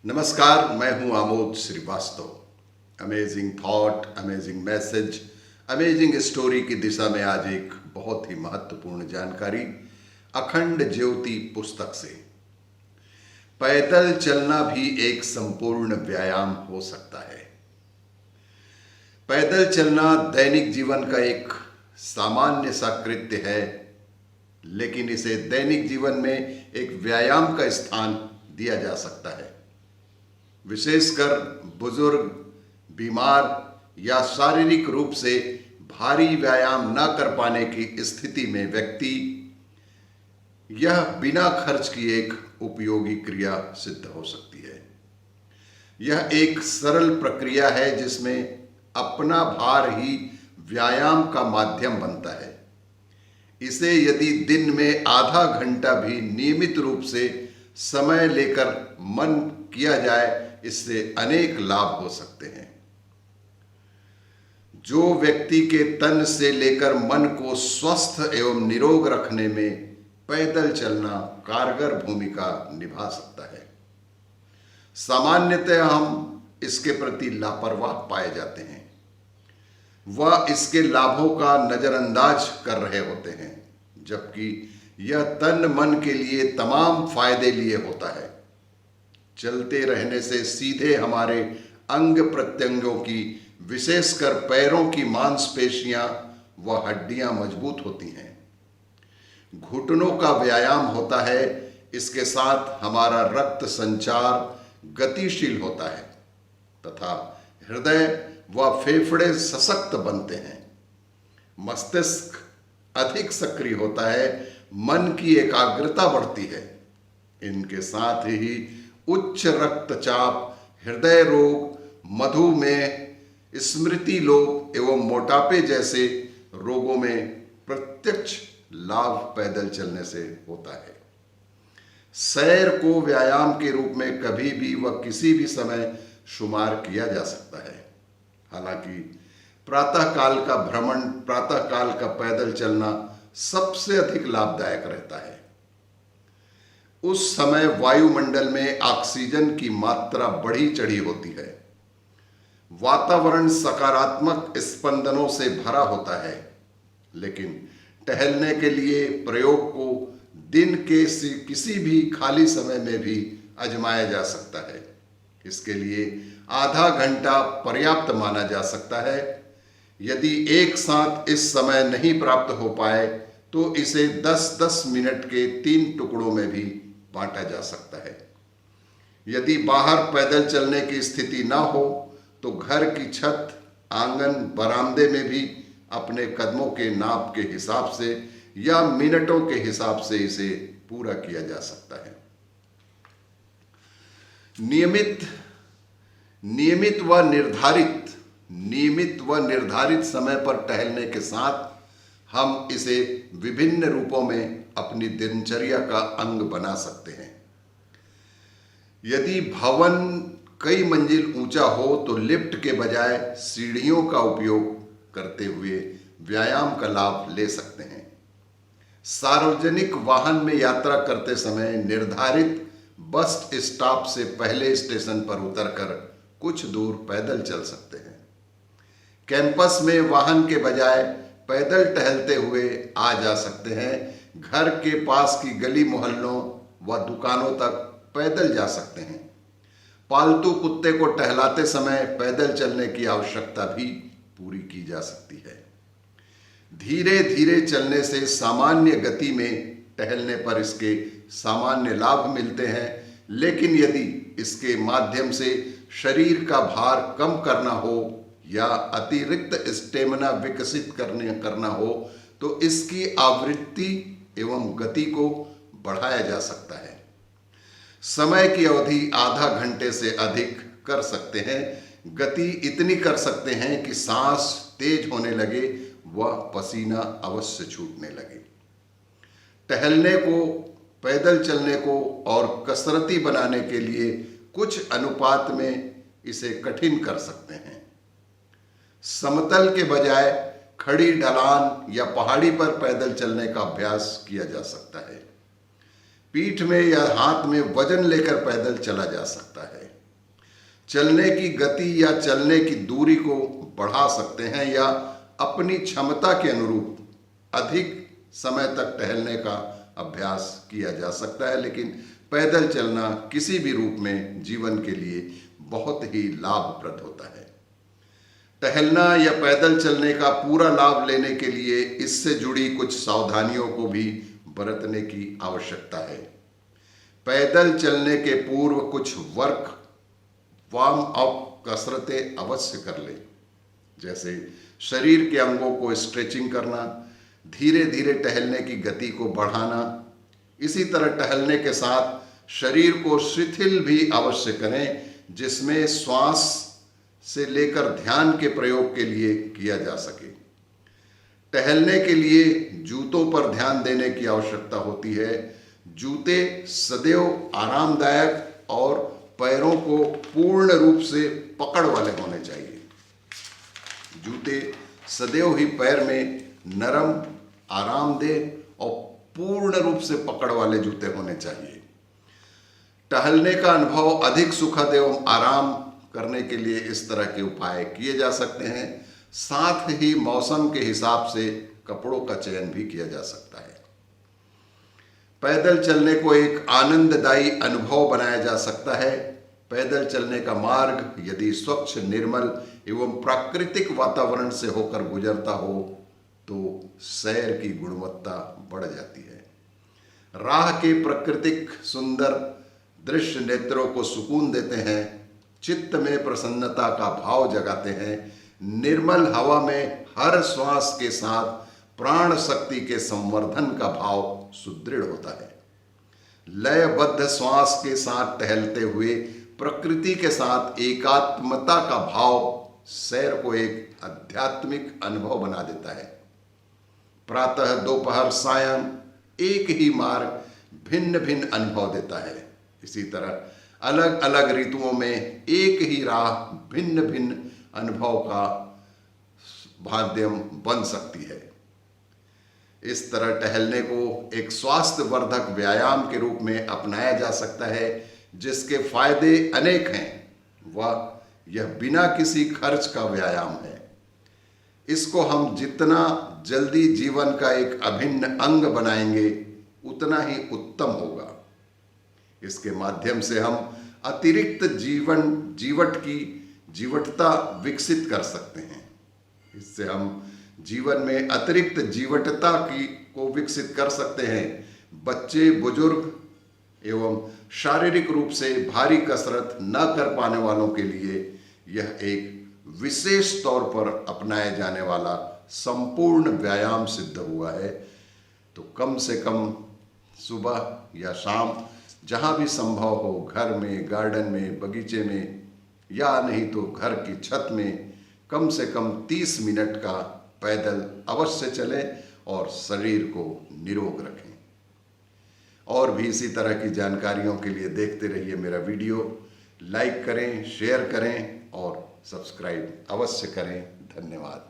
नमस्कार, मैं हूं Amod Srivastava. Amazing thought, amazing message, amazing story की दिशा में आज एक बहुत ही महत्वपूर्ण जानकारी अखंड ज्योति पुस्तक से। पैदल चलना भी एक संपूर्ण व्यायाम हो सकता है। पैदल चलना दैनिक जीवन का एक सामान्य सा कृत्य है, लेकिन इसे दैनिक जीवन में एक व्यायाम का स्थान दिया जा सकता है। विशेषकर बुजुर्ग, बीमार या शारीरिक रूप से भारी व्यायाम न कर पाने की स्थिति में व्यक्ति यह बिना खर्च किए एक उपयोगी क्रिया सिद्ध हो सकती है। यह एक सरल प्रक्रिया है जिसमें अपना भार ही व्यायाम का माध्यम बनता है। इसे यदि दिन में आधा घंटा भी नियमित रूप से समय लेकर मन किया जाए, इससे अनेक लाभ हो सकते हैं। जो व्यक्ति के तन से लेकर मन को स्वस्थ एवं निरोग रखने में पैदल चलना कारगर भूमिका निभा सकता है, सामान्यतः हम इसके प्रति लापरवाह पाए जाते हैं। वह इसके लाभों का नजरअंदाज कर रहे होते हैं, जबकि यह तन मन के लिए तमाम फायदे लिए होता है। चलते रहने से सीधे हमारे अंग प्रत्यंगों की, विशेषकर पैरों की मांसपेशियां व हड्डियां मजबूत होती हैं। घुटनों का व्यायाम होता है। इसके साथ हमारा रक्त संचार गतिशील होता है तथा हृदय व फेफड़े सशक्त बनते हैं। मस्तिष्क अधिक सक्रिय होता है, मन की एकाग्रता बढ़ती है। इनके साथ ही उच्च रक्तचाप, हृदय रोग, मधुमेह, स्मृति लोप एवं मोटापे जैसे रोगों में प्रत्यक्ष लाभ पैदल चलने से होता है। सैर को व्यायाम के रूप में कभी भी व किसी भी समय शुमार किया जा सकता है। हालांकि प्रातःकाल का भ्रमण, प्रातःकाल का पैदल चलना सबसे अधिक लाभदायक रहता है। उस समय वायुमंडल में ऑक्सीजन की मात्रा बढ़ी चढ़ी होती है। वातावरण सकारात्मक स्पंदनों से भरा होता है। लेकिन टहलने के लिए प्रयोग को दिन के किसी भी खाली समय में भी आजमाया जा सकता है। इसके लिए आधा घंटा पर्याप्त माना जा सकता है। यदि एक साथ इस समय नहीं प्राप्त हो पाए तो इसे 10-10 मिनट के 3 टुकड़ों में भी बांटा जा सकता है। यदि बाहर पैदल चलने की स्थिति ना हो तो घर की छत, आंगन, बरामदे में भी अपने कदमों के नाप के हिसाब से या मिनटों के हिसाब से इसे पूरा किया जा सकता है। नियमित व निर्धारित समय पर टहलने के साथ हम इसे विभिन्न रूपों में अपनी दिनचर्या का अंग बना सकते हैं। यदि भवन कई मंजिल ऊंचा हो तो लिफ्ट के बजाय सीढ़ियों का उपयोग करते हुए व्यायाम का लाभ ले सकते हैं। सार्वजनिक वाहन में यात्रा करते समय निर्धारित बस स्टॉप से पहले स्टेशन पर उतरकर कुछ दूर पैदल चल सकते हैं। कैंपस में वाहन के बजाय पैदल टहलते हुए आ जा सकते हैं। घर के पास की गली मोहल्लों व दुकानों तक पैदल जा सकते हैं। पालतू कुत्ते को टहलाते समय पैदल चलने की आवश्यकता भी पूरी की जा सकती है। धीरे धीरे चलने से सामान्य गति में टहलने पर इसके सामान्य लाभ मिलते हैं, लेकिन यदि इसके माध्यम से शरीर का भार कम करना हो या अतिरिक्त स्टेमिना विकसित करना हो तो इसकी आवृत्ति एवं गति को बढ़ाया जा सकता है। समय की अवधि आधा घंटे से अधिक कर सकते हैं। गति इतनी कर सकते हैं कि सांस तेज होने लगे व पसीना अवश्य छूटने लगे। टहलने को, पैदल चलने को और कसरती बनाने के लिए कुछ अनुपात में इसे कठिन कर सकते हैं। समतल के बजाय खड़ी ढलान या पहाड़ी पर पैदल चलने का अभ्यास किया जा सकता है। पीठ में या हाथ में वजन लेकर पैदल चला जा सकता है। चलने की गति या चलने की दूरी को बढ़ा सकते हैं या अपनी क्षमता के अनुरूप अधिक समय तक टहलने का अभ्यास किया जा सकता है। लेकिन पैदल चलना किसी भी रूप में जीवन के लिए बहुत ही लाभप्रद होता है। टहलना या पैदल चलने का पूरा लाभ लेने के लिए इससे जुड़ी कुछ सावधानियों को भी बरतने की आवश्यकता है। पैदल चलने के पूर्व कुछ वार्म अप कसरतें अवश्य कर लें, जैसे शरीर के अंगों को स्ट्रेचिंग करना, धीरे धीरे टहलने की गति को बढ़ाना। इसी तरह टहलने के साथ शरीर को शिथिल भी अवश्य करें, जिसमें श्वास से लेकर ध्यान के प्रयोग के लिए किया जा सके। टहलने के लिए जूतों पर ध्यान देने की आवश्यकता होती है। जूते सदैव आरामदायक और पैरों को पूर्ण रूप से पकड़ वाले होने चाहिए। जूते सदैव ही पैर में नरम, आरामदेह और पूर्ण रूप से पकड़ वाले जूते होने चाहिए। टहलने का अनुभव अधिक सुखद एवं आराम करने के लिए इस तरह के उपाय किए जा सकते हैं। साथ ही मौसम के हिसाब से कपड़ों का चयन भी किया जा सकता है। पैदल चलने को एक आनंददायी अनुभव बनाया जा सकता है। पैदल चलने का मार्ग यदि स्वच्छ, निर्मल एवं प्राकृतिक वातावरण से होकर गुजरता हो तो सैर की गुणवत्ता बढ़ जाती है। राह के प्राकृतिक सुंदर दृश्य नेत्रों को सुकून देते हैं, चित्त में प्रसन्नता का भाव जगाते हैं। निर्मल हवा में हर श्वास के साथ प्राण शक्ति के संवर्धन का भाव सुदृढ़ होता है। लयबद्ध श्वास के साथ टहलते हुए प्रकृति के साथ एकात्मता का भाव सैर को एक आध्यात्मिक अनुभव बना देता है। प्रातः, दोपहर, सायं एक ही मार्ग भिन्न भिन्न अनुभव देता है। इसी तरह अलग अलग ऋतुओं में एक ही राह भिन्न भिन्न अनुभव का माध्यम बन सकती है। इस तरह टहलने को एक स्वास्थ्यवर्धक व्यायाम के रूप में अपनाया जा सकता है, जिसके फायदे अनेक हैं। यह बिना किसी खर्च का व्यायाम है। इसको हम जितना जल्दी जीवन का एक अभिन्न अंग बनाएंगे उतना ही उत्तम होगा। इसके माध्यम से हम अतिरिक्त जीवटता विकसित कर सकते हैं। इससे हम जीवन में अतिरिक्त जीवटता को विकसित कर सकते हैं। बच्चे, बुजुर्ग एवं शारीरिक रूप से भारी कसरत न कर पाने वालों के लिए यह एक विशेष तौर पर अपनाए जाने वाला संपूर्ण व्यायाम सिद्ध हुआ है। तो कम से कम सुबह या शाम जहाँ भी संभव हो, घर में, गार्डन में, बगीचे में या नहीं तो घर की छत में कम से कम 30 मिनट का पैदल अवश्य चलें और शरीर को निरोग रखें। और भी इसी तरह की जानकारियों के लिए देखते रहिए मेरा वीडियो। लाइक करें, शेयर करें और सब्सक्राइब अवश्य करें। धन्यवाद।